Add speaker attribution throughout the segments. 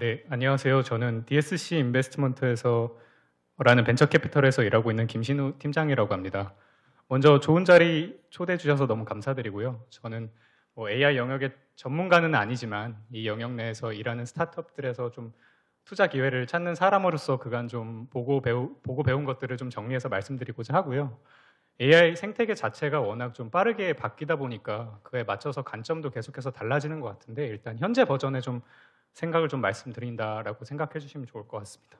Speaker 1: 네, 안녕하세요. 저는 DSC 인베스트먼트에서 라는 벤처 캐피털에서 일하고 있는 김신우 팀장이라고 합니다. 먼저 좋은 자리 초대해 주셔서 너무 감사드리고요. 저는 AI 영역의 전문가는 아니지만 이 영역 내에서 일하는 스타트업들에서 좀 투자 기회를 찾는 사람으로서 그간 좀 보고 배운 것들을 좀 정리해서 말씀드리고자 하고요. AI 생태계 자체가 워낙 좀 빠르게 바뀌다 보니까 그에 맞춰서 관점도 계속해서 달라지는 것 같은데 일단 현재 버전에 좀 생각을 좀 말씀드린다라고 생각해 주시면 좋을 것 같습니다.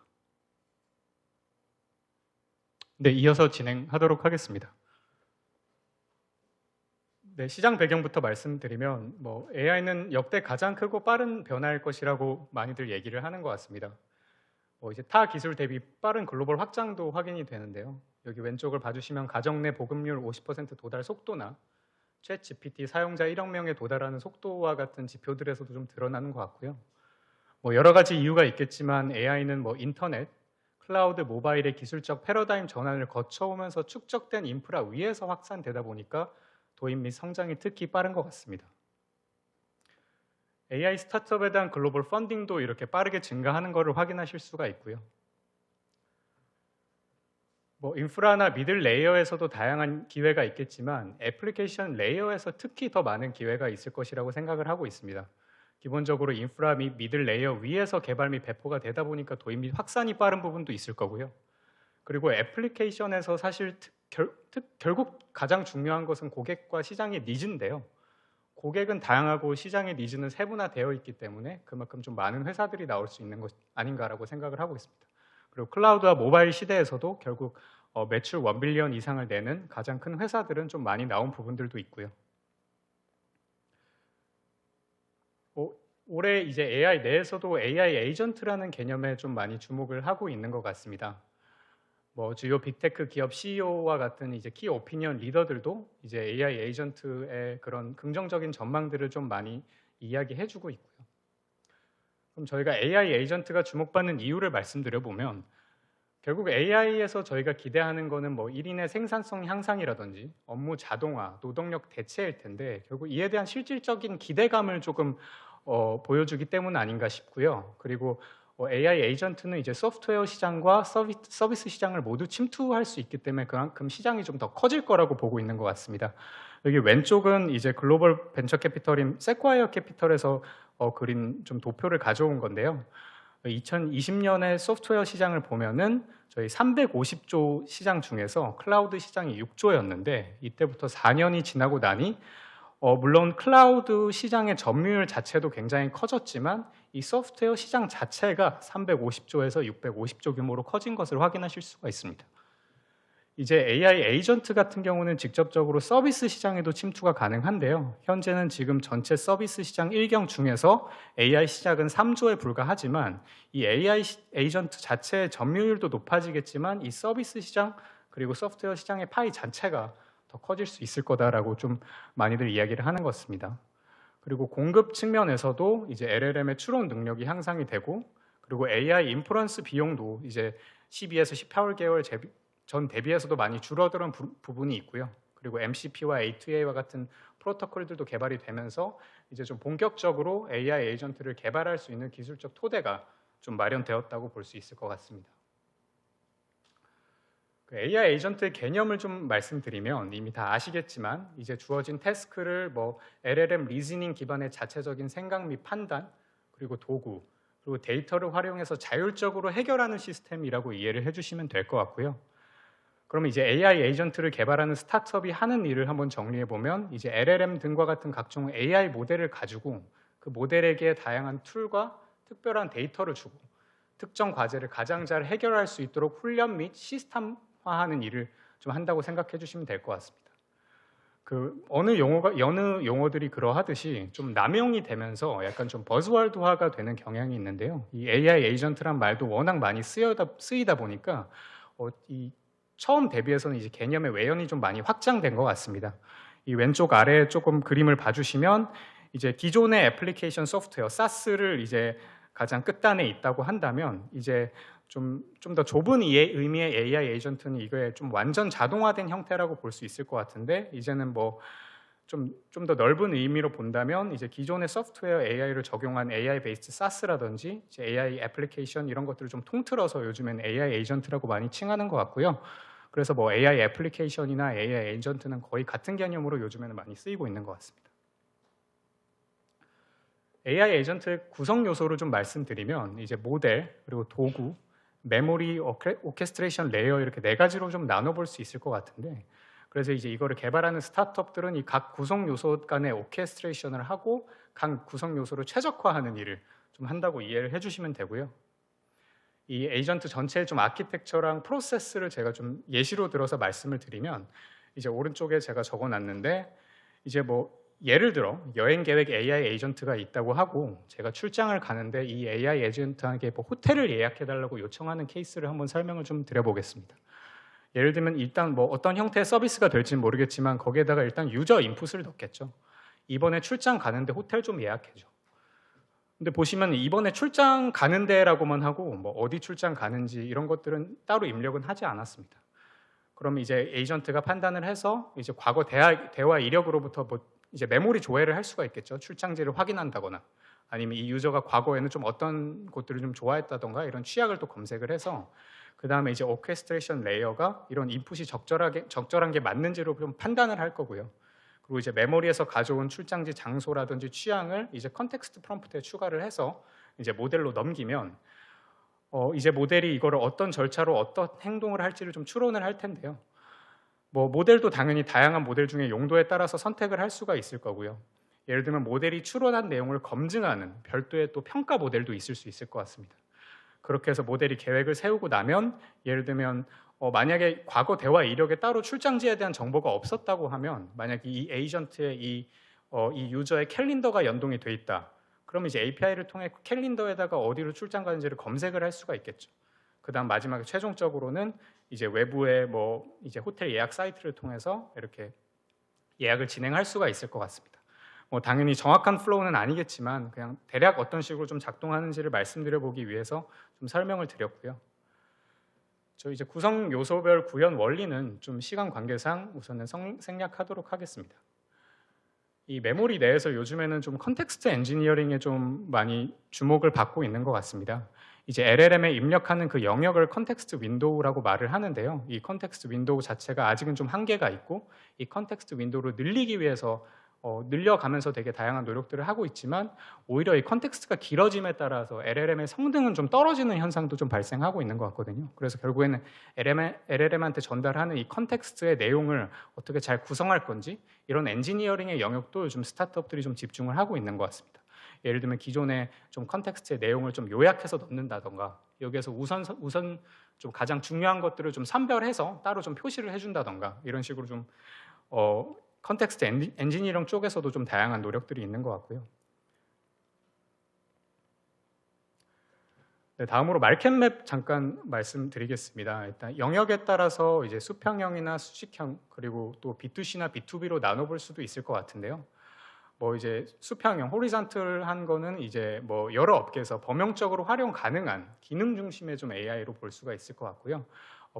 Speaker 1: 네, 이어서 진행하도록 하겠습니다. 네, 시장 배경부터 말씀드리면 AI는 역대 가장 크고 빠른 변화일 것이라고 많이들 얘기를 하는 것 같습니다. 이제 타 기술 대비 빠른 글로벌 확장도 확인이 되는데요. 여기 왼쪽을 봐주시면 가정 내 보급률 50% 도달 속도나 챗 GPT 사용자 1억 명에 도달하는 속도와 같은 지표들에서도 좀 드러나는 것 같고요. 여러 가지 이유가 있겠지만 AI는 인터넷, 클라우드, 모바일의 기술적 패러다임 전환을 거쳐오면서 축적된 인프라 위에서 확산되다 보니까 도입 및 성장이 특히 빠른 것 같습니다. AI 스타트업에 대한 글로벌 펀딩도 이렇게 빠르게 증가하는 것을 확인하실 수가 있고요. 인프라나 미들 레이어에서도 다양한 기회가 있겠지만 애플리케이션 레이어에서 특히 더 많은 기회가 있을 것이라고 생각을 하고 있습니다. 기본적으로 인프라 및 미들 레이어 위에서 개발 및 배포가 되다 보니까 도입 및 확산이 빠른 부분도 있을 거고요. 그리고 애플리케이션에서 사실 결국 가장 중요한 것은 고객과 시장의 니즈인데요. 고객은 다양하고 시장의 니즈는 세분화되어 있기 때문에 그만큼 좀 많은 회사들이 나올 수 있는 것 아닌가라고 생각을 하고 있습니다. 그리고 클라우드와 모바일 시대에서도 결국 매출 1빌리언 이상을 내는 가장 큰 회사들은 좀 많이 나온 부분들도 있고요. 올해 이제 AI 내에서도 AI 에이전트라는 개념에 좀 많이 주목을 하고 있는 것 같습니다. 주요 빅테크 기업 CEO와 같은 이제 키 오피니언 리더들도 이제 AI 에이전트의 그런 긍정적인 전망들을 좀 많이 이야기해주고 있고요. 그럼 저희가 AI 에이전트가 주목받는 이유를 말씀드려 보면 결국 AI에서 저희가 기대하는 거는 1인의 생산성 향상이라든지 업무 자동화, 노동력 대체일 텐데 결국 이에 대한 실질적인 기대감을 조금 보여주기 때문 아닌가 싶고요. 그리고 AI 에이전트는 이제 소프트웨어 시장과 서비스 시장을 모두 침투할 수 있기 때문에 그만큼 시장이 좀 더 커질 거라고 보고 있는 것 같습니다. 여기 왼쪽은 이제 글로벌 벤처 캐피털인 세콰이어 캐피털에서 그린 좀 도표를 가져온 건데요. 2020년에 소프트웨어 시장을 보면은 저희 350조 시장 중에서 클라우드 시장이 6조였는데 이때부터 4년이 지나고 나니 물론 클라우드 시장의 점유율 자체도 굉장히 커졌지만 이 소프트웨어 시장 자체가 350조에서 650조 규모로 커진 것을 확인하실 수가 있습니다. 이제 AI 에이전트 같은 경우는 직접적으로 서비스 시장에도 침투가 가능한데요. 현재는 지금 전체 서비스 시장 일경 중에서 AI 시장은 3조에 불과하지만 이 AI 에이전트 자체의 점유율도 높아지겠지만 이 서비스 시장 그리고 소프트웨어 시장의 파이 자체가 더 커질 수 있을 거다라고 좀 많이들 이야기를 하는 것 같습니다. 그리고 공급 측면에서도 이제 LLM의 추론 능력이 향상이 되고 그리고 AI 인프런스 비용도 이제 12에서 18개월 전 대비해서도 많이 줄어드는 부분이 있고요. 그리고 MCP와 A2A와 같은 프로토콜들도 개발이 되면서 이제 좀 본격적으로 AI 에이전트를 개발할 수 있는 기술적 토대가 좀 마련되었다고 볼 수 있을 것 같습니다. AI 에이전트의 개념을 좀 말씀드리면 이미 다 아시겠지만 이제 주어진 태스크를 LLM 리즈닝 기반의 자체적인 생각 및 판단 그리고 도구 그리고 데이터를 활용해서 자율적으로 해결하는 시스템이라고 이해를 해주시면 될 것 같고요. 그러면 이제 AI 에이전트를 개발하는 스타트업이 하는 일을 한번 정리해 보면 이제 LLM 등과 같은 각종 AI 모델을 가지고 그 모델에게 다양한 툴과 특별한 데이터를 주고 특정 과제를 가장 잘 해결할 수 있도록 훈련 및 시스템화하는 일을 좀 한다고 생각해 주시면 될 것 같습니다. 어느 용어들이 그러하듯이 좀 남용이 되면서 약간 좀 버즈워드화가 되는 경향이 있는데요. 이 AI 에이전트란 말도 워낙 많이 쓰이다 보니까 처음 대비해서는 이제 개념의 외연이 좀 많이 확장된 것 같습니다. 이 왼쪽 아래에 조금 그림을 봐주시면 이제 기존의 애플리케이션 소프트웨어 SaaS를 이제 가장 끝단에 있다고 한다면 이제 좀 더 좁은 의미의 AI 에이전트는 이거에 좀 완전 자동화된 형태라고 볼 수 있을 것 같은데 이제는 좀 더 넓은 의미로 본다면 이제 기존의 소프트웨어 AI를 적용한 AI 베이스드 SaaS라든지 이제 AI 애플리케이션 이런 것들을 좀 통틀어서 요즘엔 AI 에이전트라고 많이 칭하는 것 같고요. 그래서 뭐 AI 애플리케이션이나 AI 에이전트는 거의 같은 개념으로 요즘에는 많이 쓰이고 있는 것 같습니다. AI 에이전트의 구성 요소를 좀 말씀드리면 이제 모델, 그리고 도구, 메모리, 오케스트레이션 레이어 이렇게 네 가지로 좀 나눠볼 수 있을 것 같은데, 그래서 이제 이거를 개발하는 스타트업들은 이 각 구성 요소 간의 오케스트레이션을 하고 각 구성 요소를 최적화하는 일을 좀 한다고 이해를 해주시면 되고요. 이 에이전트 전체의 좀 아키텍처랑 프로세스를 제가 좀 예시로 들어서 말씀을 드리면, 이제 오른쪽에 제가 적어놨는데, 이제 뭐 예를 들어 여행 계획 AI 에이전트가 있다고 하고 제가 출장을 가는데 이 AI 에이전트에게 뭐 호텔을 예약해달라고 요청하는 케이스를 한번 설명을 좀 드려보겠습니다. 예를 들면 일단 뭐 어떤 형태의 서비스가 될지는 모르겠지만 거기에다가 일단 유저 인풋을 넣겠죠. 이번에 출장 가는데 호텔 좀 예약해줘. 근데 보시면 이번에 출장 가는데라고만 하고 뭐 어디 출장 가는지 이런 것들은 따로 입력은 하지 않았습니다. 그럼 이제 에이전트가 판단을 해서 이제 과거 대화 이력으로부터 뭐 이제 메모리 조회를 할 수가 있겠죠. 출장지를 확인한다거나 아니면 이 유저가 과거에는 좀 어떤 곳들을 좀 좋아했다던가 이런 취약을 또 검색을 해서 그 다음에 이제 오케스트레이션 레이어가 이런 인풋이 적절한 게 맞는지로 좀 판단을 할 거고요. 그리고 이제 메모리에서 가져온 출장지 장소라든지 취향을 이제 컨텍스트 프롬프트에 추가를 해서 이제 모델로 넘기면 이제 모델이 이거를 어떤 절차로 어떤 행동을 할지를 좀 추론을 할 텐데요. 뭐 모델도 당연히 다양한 모델 중에 용도에 따라서 선택을 할 수가 있을 거고요. 예를 들면 모델이 추론한 내용을 검증하는 별도의 또 평가 모델도 있을 수 있을 것 같습니다. 그렇게 해서 모델이 계획을 세우고 나면 예를 들면 만약에 과거 대화 이력에 따로 출장지에 대한 정보가 없었다고 하면 만약에 이 에이전트의 이 유저의 캘린더가 연동이 돼 있다. 그럼 이제 API를 통해 캘린더에다가 어디로 출장 가는지를 검색을 할 수가 있겠죠. 그다음 마지막에 최종적으로는 이제 외부의 뭐 이제 호텔 예약 사이트를 통해서 이렇게 예약을 진행할 수가 있을 것 같습니다. 뭐 당연히 정확한 플로우는 아니겠지만 그냥 대략 어떤 식으로 좀 작동하는지를 말씀드려 보기 위해서 좀 설명을 드렸고요. 저 이제 구성 요소별 구현 원리는 좀 시간 관계상 우선은 생략하도록 하겠습니다. 이 메모리 내에서 요즘에는 좀 컨텍스트 엔지니어링에 좀 많이 주목을 받고 있는 것 같습니다. 이제 LLM에 입력하는 그 영역을 컨텍스트 윈도우라고 말을 하는데요. 이 컨텍스트 윈도우 자체가 아직은 좀 한계가 있고 이 컨텍스트 윈도우를 늘리기 위해서 늘려가면서 되게 다양한 노력들을 하고 있지만 오히려 이 컨텍스트가 길어짐에 따라서 LLM의 성능은 좀 떨어지는 현상도 좀 발생하고 있는 것 같거든요. 그래서 결국에는 LLM한테 전달하는 이 컨텍스트의 내용을 어떻게 잘 구성할 건지 이런 엔지니어링의 영역도 요즘 스타트업들이 좀 집중을 하고 있는 것 같습니다. 예를 들면 기존에 좀 컨텍스트의 내용을 좀 요약해서 넣는다던가 여기에서 우선 좀 가장 중요한 것들을 좀 선별해서 따로 좀 표시를 해준다던가 이런 식으로 좀 컨텍스트 엔지니어링 쪽에서도 좀 다양한 노력들이 있는 것 같고요. 네, 다음으로 마르켓맵 잠깐 말씀드리겠습니다. 일단 영역에 따라서 이제 수평형이나 수직형 그리고 또 B2C나 B2B로 나눠볼 수도 있을 것 같은데요. 뭐 이제 수평형, 호리잔틀한 거는 이제 뭐 여러 업계에서 범용적으로 활용 가능한 기능 중심의 좀 AI로 볼 수가 있을 것 같고요.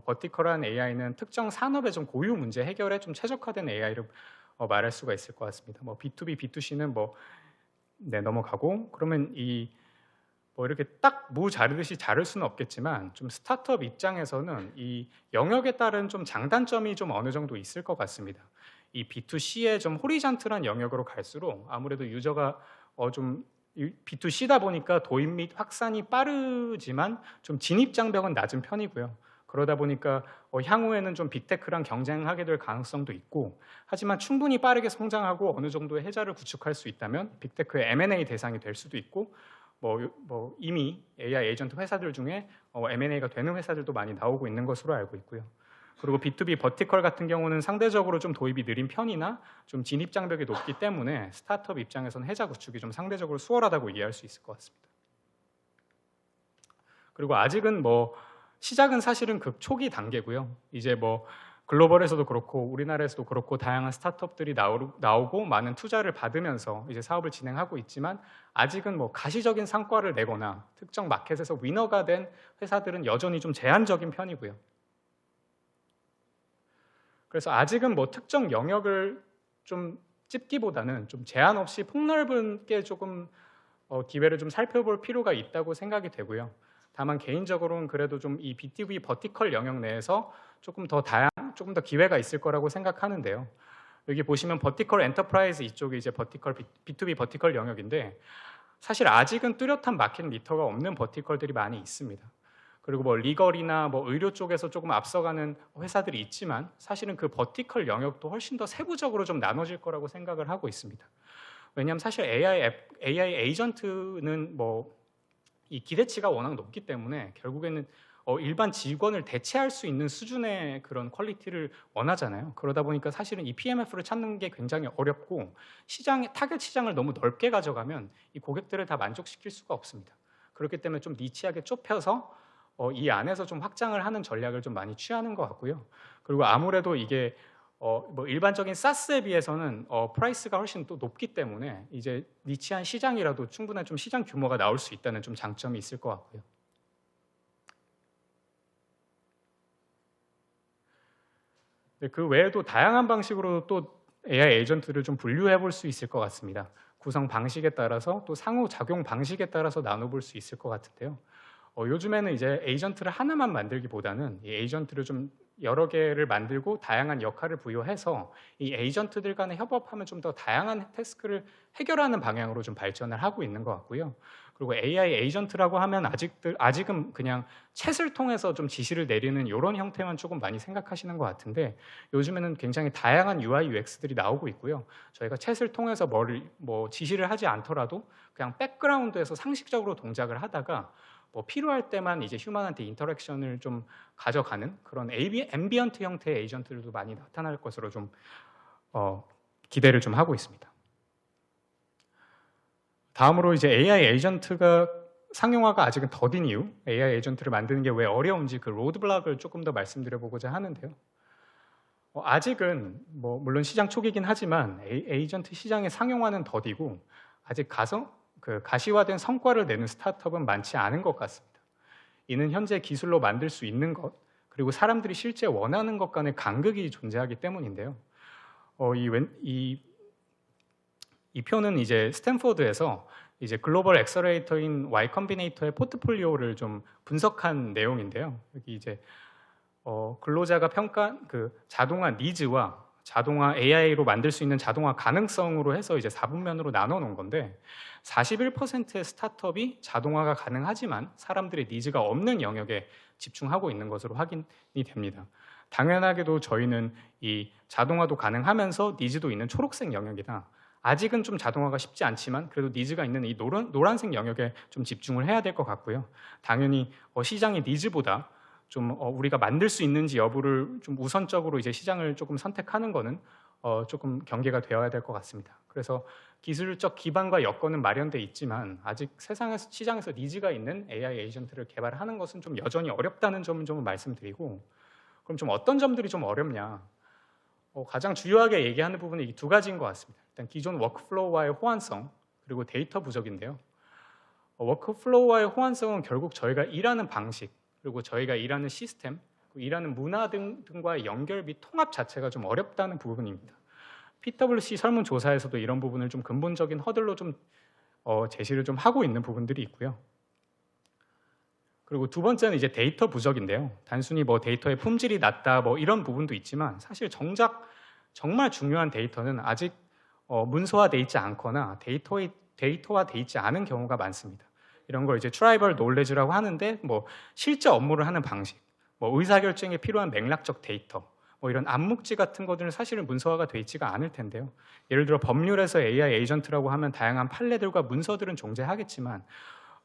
Speaker 1: 버티컬한 AI는 특정 산업의 좀 고유 문제 해결에 좀 최적화된 AI를 말할 수가 있을 것 같습니다. 뭐 B2B, B2C는 뭐 넘어가고 그러면 뭐 이렇게 딱 무 자르듯이 자를 수는 없겠지만 좀 스타트업 입장에서는 이 영역에 따른 좀 장단점이 좀 어느 정도 있을 것 같습니다. 이 B2C의 좀 호리잔틀한 영역으로 갈수록 아무래도 유저가 좀 B2C다 보니까 도입 및 확산이 빠르지만 좀 진입 장벽은 낮은 편이고요. 그러다 보니까 향후에는 좀 빅테크랑 경쟁하게 될 가능성도 있고 하지만 충분히 빠르게 성장하고 어느 정도의 혜자를 구축할 수 있다면 빅테크의 M&A 대상이 될 수도 있고 뭐 이미 AI 에이전트 회사들 중에 M&A가 되는 회사들도 많이 나오고 있는 것으로 알고 있고요. 그리고 B2B 버티컬 같은 경우는 상대적으로 좀 도입이 느린 편이나 좀 진입 장벽이 높기 때문에 스타트업 입장에서는 혜자 구축이 좀 상대적으로 수월하다고 이해할 수 있을 것 같습니다. 그리고 아직은 뭐 시작은 사실은 극 초기 단계고요. 이제 뭐 글로벌에서도 그렇고 우리나라에서도 그렇고 다양한 스타트업들이 나오고 많은 투자를 받으면서 이제 사업을 진행하고 있지만 아직은 뭐 가시적인 성과를 내거나 특정 마켓에서 위너가 된 회사들은 여전히 좀 제한적인 편이고요. 그래서 아직은 뭐 특정 영역을 좀 찝기보다는 좀 제한 없이 폭넓게 조금 기회를 좀 살펴볼 필요가 있다고 생각이 되고요. 다만 개인적으로는 그래도 좀 이 B2B 버티컬 영역 내에서 조금 더 기회가 있을 거라고 생각하는데요. 여기 보시면 버티컬 엔터프라이즈 이쪽이 이제 B2B 버티컬 영역인데 사실 아직은 뚜렷한 마켓 리더가 없는 버티컬들이 많이 있습니다. 그리고 뭐 리걸이나 뭐 의료 쪽에서 조금 앞서가는 회사들이 있지만 사실은 그 버티컬 영역도 훨씬 더 세부적으로 좀 나눠질 거라고 생각을 하고 있습니다. 왜냐하면 사실 AI 에이전트는 뭐 이 기대치가 워낙 높기 때문에 결국에는 일반 직원을 대체할 수 있는 수준의 그런 퀄리티를 원하잖아요. 그러다 보니까 사실은 이 PMF를 찾는 게 굉장히 어렵고 타겟 시장을 너무 넓게 가져가면 이 고객들을 다 만족시킬 수가 없습니다. 그렇기 때문에 좀 니치하게 좁혀서 이 안에서 좀 확장을 하는 전략을 좀 많이 취하는 것 같고요. 그리고 아무래도 이게 뭐 일반적인 SaaS에 비해서는 프라이스가 훨씬 또 높기 때문에 이제 니치한 시장이라도 충분한 좀 시장 규모가 나올 수 있다는 좀 장점이 있을 것 같고요. 네, 그 외에도 다양한 방식으로 또 AI 에이전트를 좀 분류해 볼 수 있을 것 같습니다. 구성 방식에 따라서 또 상호작용 방식에 따라서 나눠볼 수 있을 것 같은데요. 요즘에는 이제 에이전트를 하나만 만들기보다는 이 에이전트를 좀 여러 개를 만들고 다양한 역할을 부여해서 이 에이전트들 간의 협업하면 좀 더 다양한 태스크를 해결하는 방향으로 좀 발전을 하고 있는 것 같고요. 그리고 AI 에이전트라고 하면 아직은 그냥 챗을 통해서 좀 지시를 내리는 이런 형태만 조금 많이 생각하시는 것 같은데 요즘에는 굉장히 다양한 UI, UX들이 나오고 있고요. 저희가 챗을 통해서 뭐 지시를 하지 않더라도 그냥 백그라운드에서 상식적으로 동작을 하다가 뭐 필요할 때만 이제 휴먼한테 인터랙션을 좀 가져가는 그런 앰비언트 형태의 에이전트들도 많이 나타날 것으로 좀 기대를 좀 하고 있습니다. 다음으로 이제 AI 에이전트가 상용화가 아직은 더딘 이유, AI 에이전트를 만드는 게 왜 어려운지 그 로드블럭을 조금 더 말씀드려보고자 하는데요. 아직은 뭐 물론 시장 초기이긴 하지만 에이전트 시장의 상용화는 더디고 아직 가시화된 성과를 내는 스타트업은 많지 않은 것 같습니다. 이는 현재 기술로 만들 수 있는 것 그리고 사람들이 실제 원하는 것 간의 간극이 존재하기 때문인데요. 이 표는 이제 스탠포드에서 이제 글로벌 엑셀레이터인 Y 컴비네이터의 포트폴리오를 좀 분석한 내용인데요. 여기 이제 근로자가 평가한 그 자동화 니즈와 자동화 AI로 만들 수 있는 자동화 가능성으로 해서 이제 4분면으로 나눠 놓은 건데 41%의 스타트업이 자동화가 가능하지만 사람들의 니즈가 없는 영역에 집중하고 있는 것으로 확인이 됩니다. 당연하게도 저희는 이 자동화도 가능하면서 니즈도 있는 초록색 영역이다. 아직은 좀 자동화가 쉽지 않지만 그래도 니즈가 있는 이 노란색 영역에 좀 집중을 해야 될 것 같고요. 당연히 시장의 니즈보다 좀 우리가 만들 수 있는지 여부를 좀 우선적으로 이제 시장을 조금 선택하는 거는 조금 경계가 되어야 될 것 같습니다. 그래서 기술적 기반과 여건은 마련돼 있지만 아직 시장에서 니즈가 있는 AI 에이전트를 개발하는 것은 좀 여전히 어렵다는 점을 좀 말씀드리고 그럼 좀 어떤 점들이 좀 어렵냐? 가장 주요하게 얘기하는 부분은 이 두 가지인 것 같습니다. 일단 기존 워크플로우와의 호환성 그리고 데이터 부족인데요. 워크플로우와의 호환성은 결국 저희가 일하는 방식 그리고 저희가 일하는 시스템, 일하는 문화 등과의 연결 및 통합 자체가 좀 어렵다는 부분입니다. PwC 설문조사에서도 이런 부분을 좀 근본적인 허들로 좀 제시를 좀 하고 있는 부분들이 있고요. 그리고 두 번째는 이제 데이터 부족인데요. 단순히 뭐 데이터의 품질이 낮다 뭐 이런 부분도 있지만 사실 정작 정말 중요한 데이터는 아직 문서화돼 있지 않거나 데이터화돼 있지 않은 경우가 많습니다. 이런 걸 이제 트라이벌 놀레지라고 하는데 뭐 실제 업무를 하는 방식, 뭐 의사결정에 필요한 맥락적 데이터, 뭐 이런 암묵지 같은 것들은 사실은 문서화가 돼 있지가 않을 텐데요. 예를 들어 법률에서 AI 에이전트라고 하면 다양한 판례들과 문서들은 존재하겠지만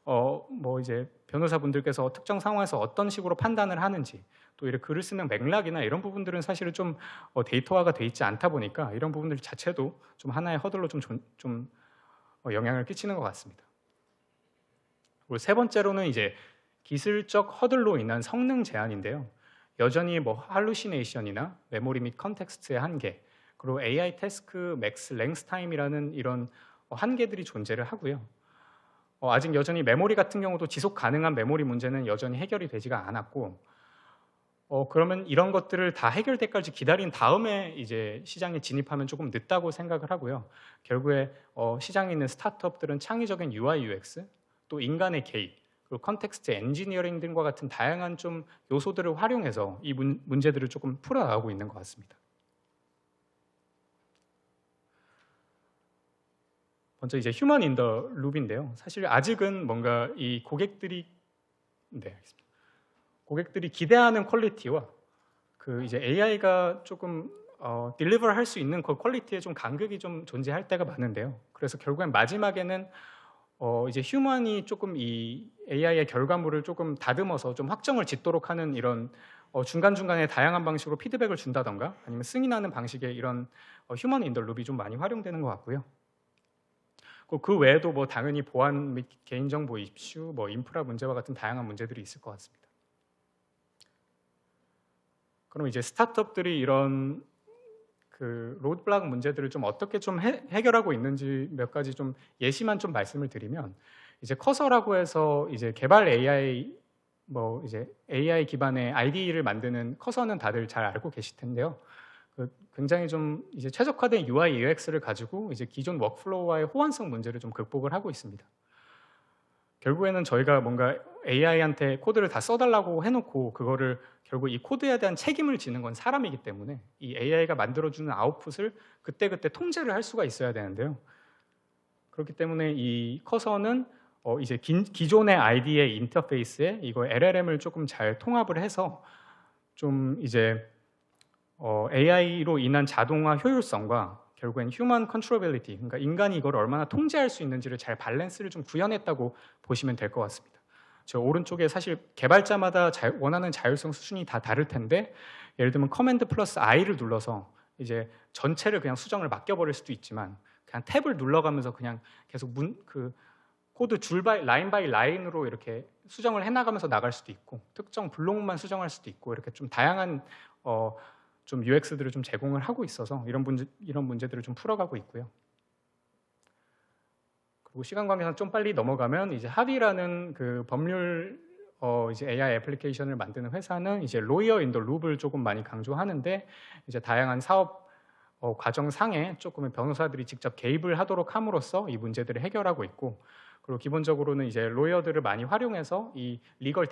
Speaker 1: 뭐 이제 변호사분들께서 특정 상황에서 어떤 식으로 판단을 하는지 또 이렇게 글을 쓰는 맥락이나 이런 부분들은 사실은 좀 데이터화가 돼 있지 않다 보니까 이런 부분들 자체도 좀 하나의 허들로 좀 영향을 끼치는 것 같습니다. 그리고 세 번째로는 이제 기술적 허들로 인한 성능 제한인데요. 여전히 뭐 할루시네이션이나 메모리 및 컨텍스트의 한계, 그리고 AI 태스크 맥스 랭스 타임이라는 이런 한계들이 존재를 하고요. 아직 여전히 메모리 같은 경우도 지속 가능한 메모리 문제는 여전히 해결이 되지가 않았고 그러면 이런 것들을 다 해결될 때까지 기다린 다음에 이제 시장에 진입하면 조금 늦다고 생각을 하고요. 결국에 시장에 있는 스타트업들은 창의적인 UI, UX, 또 인간의 개입, 그리고 컨텍스트 엔지니어링 등과 같은 다양한 좀 요소들을 활용해서 이 문제들을 조금 풀어나가고 있는 것 같습니다. 먼저 이제 휴먼 인 더 룹인데요. 사실 아직은 뭔가 이 고객들이 고객들이 기대하는 퀄리티와 그 이제 AI가 조금 딜리버를 할 수 있는 그 퀄리티에 좀 간극이 좀 존재할 때가 많은데요. 그래서 결국엔 마지막에는 이제 휴먼이 조금 이 AI의 결과물을 조금 다듬어서 좀 확정을 짓도록 하는 이런 중간중간에 다양한 방식으로 피드백을 준다던가 아니면 승인하는 방식의 이런 휴먼 인 더 룹이 좀 많이 활용되는 것 같고요. 그 외에도 뭐 당연히 보안 및 개인정보 이슈, 뭐 인프라 문제와 같은 다양한 문제들이 있을 것 같습니다. 그럼 이제 스타트업들이 이런 그 로드블락 문제들을 좀 어떻게 좀 해결하고 있는지 몇 가지 좀 예시만 좀 말씀을 드리면, 이제 커서라고 해서 이제 개발 AI 뭐 이제 AI 기반의 IDE를 만드는 커서는 다들 잘 알고 계실 텐데요. 굉장히 좀 이제 최적화된 UI, UX를 가지고 이제 기존 워크플로우와의 호환성 문제를 좀 극복을 하고 있습니다. 결국에는 저희가 뭔가 AI한테 코드를 다 써달라고 해놓고 그거를 결국 이 코드에 대한 책임을 지는 건 사람이기 때문에 이 AI가 만들어주는 아웃풋을 그때그때 통제를 할 수가 있어야 되는데요. 그렇기 때문에 이 커서는 이제 기존의 ID의 인터페이스에 이거 LLM을 조금 잘 통합을 해서 좀 이제 AI로 인한 자동화 효율성과 결국엔 휴먼 컨트롤빌리티, 그러니까 인간이 이걸 얼마나 통제할 수 있는지를 잘 밸런스를 좀 구현했다고 보시면 될 것 같습니다. 저 오른쪽에 사실 개발자마다 원하는 자율성 수준이 다 다를 텐데, 예를 들면 커맨드 플러스 I를 눌러서 이제 전체를 그냥 수정을 맡겨버릴 수도 있지만 그냥 탭을 눌러가면서 그냥 계속 코드 라인 바이 라인으로 이렇게 수정을 해나가면서 나갈 수도 있고, 특정 블록만 수정할 수도 있고, 이렇게 좀 다양한 좀 UX들을 좀 제공을 하고 있어서 이런 문제들을 좀 풀어가고 있고요. 그리고 시간 관계상 좀 빨리 넘어가면 이제 하비라는 그 법률 이제 AI 애플리케이션을 만드는 회사는 이제 로이어 인 더 룹을 조금 많이 강조하는데, 이제 다양한 사업 과정상에 조금 변호사들이 직접 개입을 하도록 함으로써 이 문제들을 해결하고 있고, 그리고 기본적으로는 이제 로이어들을 많이 활용해서 이 리걸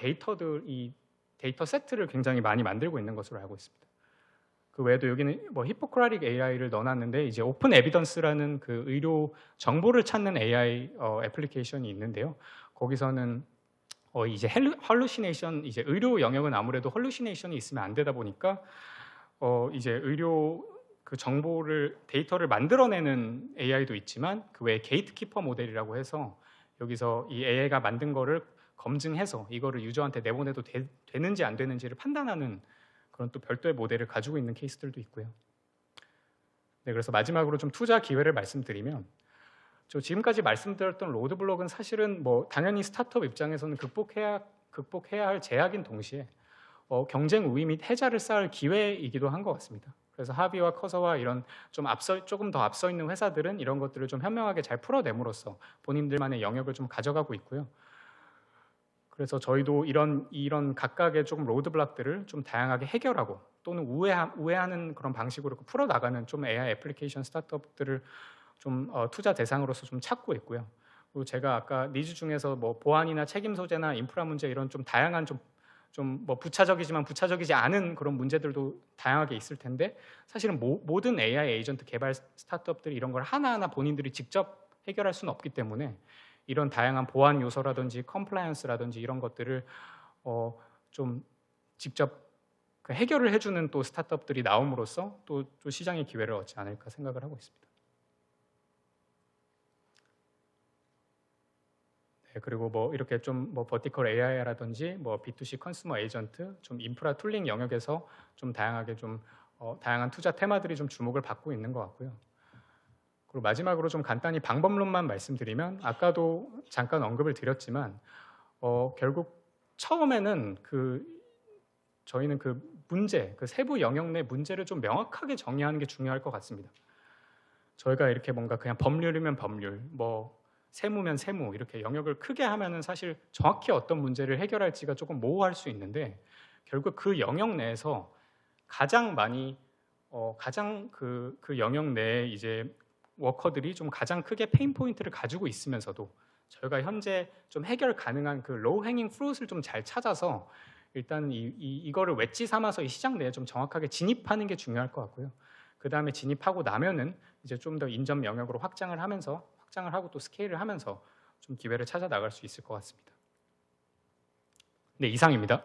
Speaker 1: 이 데이터 세트를 굉장히 많이 만들고 있는 것으로 알고 있습니다. 그 외에도 여기는 뭐 히포크라틱 AI를 넣어놨는데, 이제 오픈 에비던스라는 그 의료 정보를 찾는 AI 애플리케이션이 있는데요. 거기서는 이제 헐루시네이션, 이제 의료 영역은 아무래도 헐루시네이션이 있으면 안 되다 보니까 이제 의료 그 데이터를 만들어내는 AI도 있지만 그 외에 게이트키퍼 모델이라고 해서 여기서 이 AI가 만든 거를 검증해서 이거를 유저한테 내보내도 되는지 안 되는지를 판단하는 그런 또 별도의 모델을 가지고 있는 케이스들도 있고요. 네, 그래서 마지막으로 좀 투자 기회를 말씀드리면, 저 지금까지 말씀드렸던 로드블록은 사실은 뭐 당연히 스타트업 입장에서는 극복해야 할 제약인 동시에 경쟁 우위 및 해자를 쌓을 기회이기도 한 것 같습니다. 그래서 하비와 커서와 이런 조금 더 앞서 있는 회사들은 이런 것들을 좀 현명하게 잘 풀어냄으로써 본인들만의 영역을 좀 가져가고 있고요. 그래서 저희도 이런 각각의 조금 로드블록들을 좀 다양하게 해결하고 또는 우회하는 그런 방식으로 풀어나가는 좀 AI 애플리케이션 스타트업들을 좀 투자 대상으로서 좀 찾고 있고요. 그리고 제가 아까 니즈 중에서 뭐 보안이나 책임 소재나 인프라 문제 이런 좀 다양한 좀 뭐 부차적이지만 부차적이지 않은 그런 문제들도 다양하게 있을 텐데, 사실은 모든 AI 에이전트 개발 스타트업들이 이런 걸 하나하나 본인들이 직접 해결할 수는 없기 때문에 이런 다양한 보안 요소라든지 컴플라이언스라든지 이런 것들을 좀 직접 해결을 해주는 또 스타트업들이 나옴으로써 또 시장의 기회를 얻지 않을까 생각을 하고 있습니다. 네, 그리고 뭐 이렇게 좀 뭐 버티컬 AI라든지 뭐 B2C 컨슈머 에이전트, 좀 인프라 툴링 영역에서 좀 다양하게 좀 다양한 투자 테마들이 좀 주목을 받고 있는 것 같고요. 그리고 마지막으로 좀 간단히 방법론만 말씀드리면, 아까도 잠깐 언급을 드렸지만 결국 처음에는 저희는 그 세부 영역 내 문제를 좀 명확하게 정의하는 게 중요할 것 같습니다. 저희가 이렇게 뭔가 그냥 법률이면 법률, 뭐 세무면 세무 이렇게 영역을 크게 하면은 사실 정확히 어떤 문제를 해결할지가 조금 모호할 수 있는데, 결국 그 영역 내에서 가장 많이 가장 그 영역 내에 이제 워커들이 좀 가장 크게 페인 포인트를 가지고 있으면서도 저희가 현재 좀 해결 가능한 그 로우 행잉 프루트를 좀 잘 찾아서 일단 이거를 웨지 삼아서 이 시장 내에 좀 정확하게 진입하는 게 중요할 것 같고요. 그 다음에 진입하고 나면은 이제 좀 더 인접 영역으로 확장을 하고 또 스케일을 하면서 좀 기회를 찾아 나갈 수 있을 것 같습니다. 네, 이상입니다.